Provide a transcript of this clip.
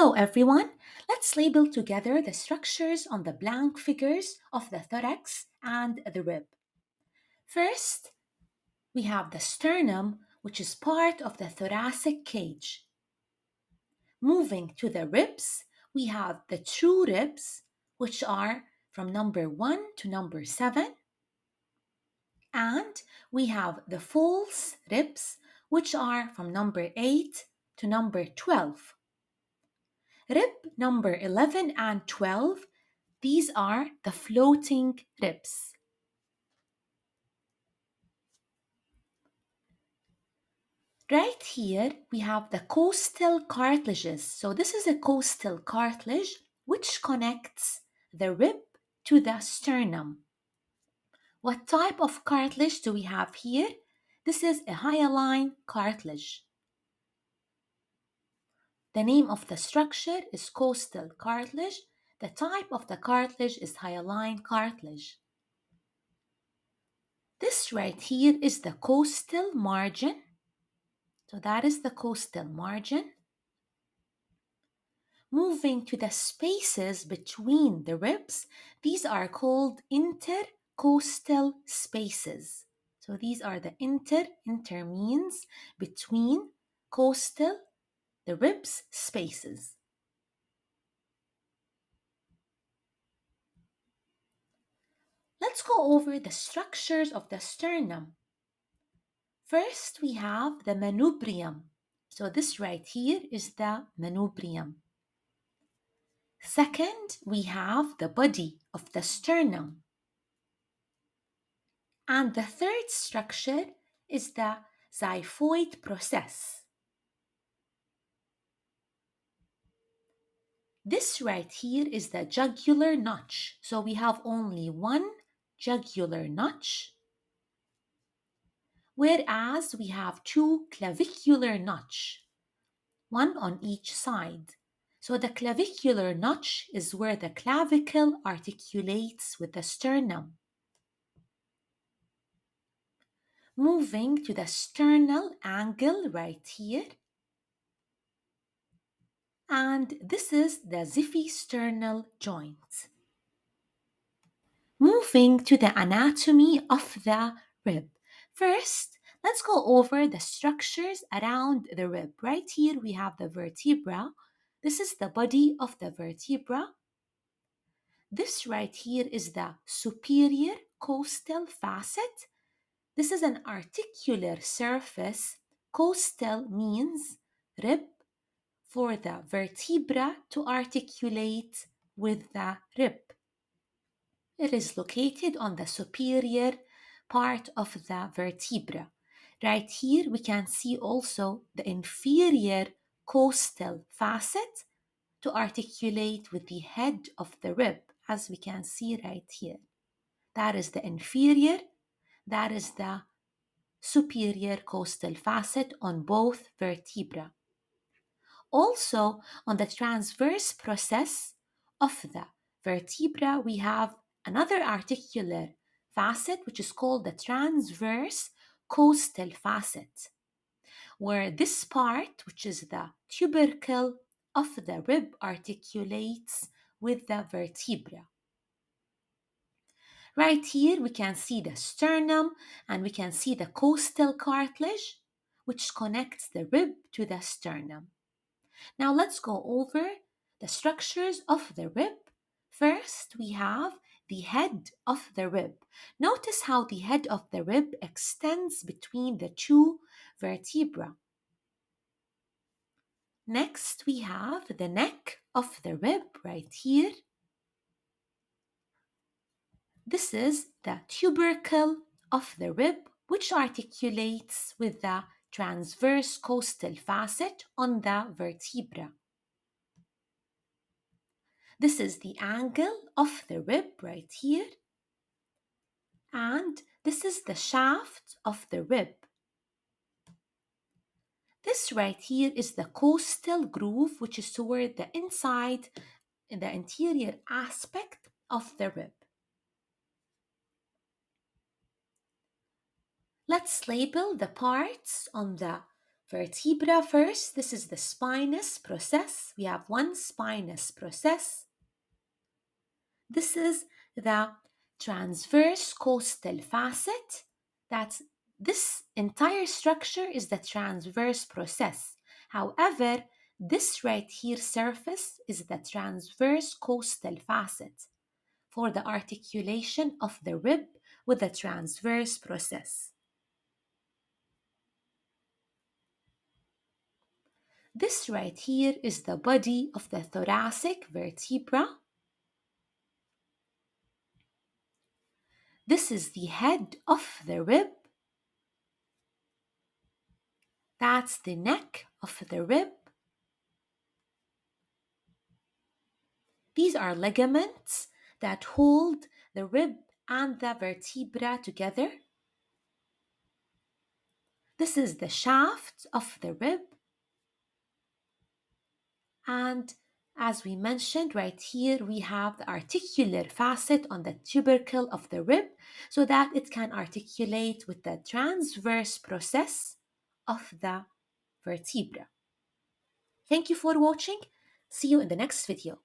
Hello everyone. Let's label together the structures on the blank figures of the thorax and the rib. First, we have the sternum, which is part of the thoracic cage. Moving to the ribs, we have the true ribs, which are from number 1 to number 7. And we have the false ribs, which are from number 8 to number 12. Rib number 11 and 12, these are the floating ribs. Right here, we have the costal cartilages. So this is a costal cartilage which connects the rib to the sternum. What type of cartilage do we have here? This is a hyaline cartilage. The name of the structure is costal cartilage. The type of the cartilage is hyaline cartilage. This right here is the costal margin. So that is the costal margin. Moving to the spaces between the ribs, these are called intercostal spaces. So these are the inter means between costal, the ribs spaces. Let's go over the structures of the sternum. First, we have the manubrium. So this right here is the manubrium. Second, we have the body of the sternum. And the third structure is the xiphoid process. This right here is the jugular notch. So we have only one jugular notch, whereas we have two clavicular notch, one on each side. So the clavicular notch is where the clavicle articulates with the sternum. Moving to the sternal angle right here. And this is the xiphisternal joint. Moving to the anatomy of the rib. First, let's go over the structures around the rib. Right here we have the vertebra. This is the body of the vertebra. This right here is the superior costal facet. This is an articular surface. Costal means rib, for the vertebra to articulate with the rib. It is located on the superior part of the vertebra. Right here, we can see also the inferior costal facet to articulate with the head of the rib, as we can see right here. That is the inferior, that is the superior costal facet on both vertebrae. Also, on the transverse process of the vertebra, we have another articular facet, which is called the transverse costal facet, where this part, which is the tubercle of the rib, articulates with the vertebra. Right here, we can see the sternum and we can see the costal cartilage, which connects the rib to the sternum. Now let's go over the structures of the rib. First, we have the head of the rib. Notice how the head of the rib extends between the two vertebrae. Next, we have the neck of the rib right here. This is the tubercle of the rib, which articulates with the transverse costal facet on the vertebra. This is the angle of the rib right here. And this is the shaft of the rib. This right here is the costal groove, which is toward the inside, in the interior aspect of the rib. Let's label the parts on the vertebra first. This is the spinous process. We have one spinous process. This is the transverse costal facet. That's this entire structure is the transverse process. However, this right here surface is the transverse costal facet for the articulation of the rib with the transverse process. This right here is the body of the thoracic vertebra. This is the head of the rib. That's the neck of the rib. These are ligaments that hold the rib and the vertebra together. This is the shaft of the rib. And as we mentioned right here, we have the articular facet on the tubercle of the rib so that it can articulate with the transverse process of the vertebra. Thank you for watching. See you in the next video.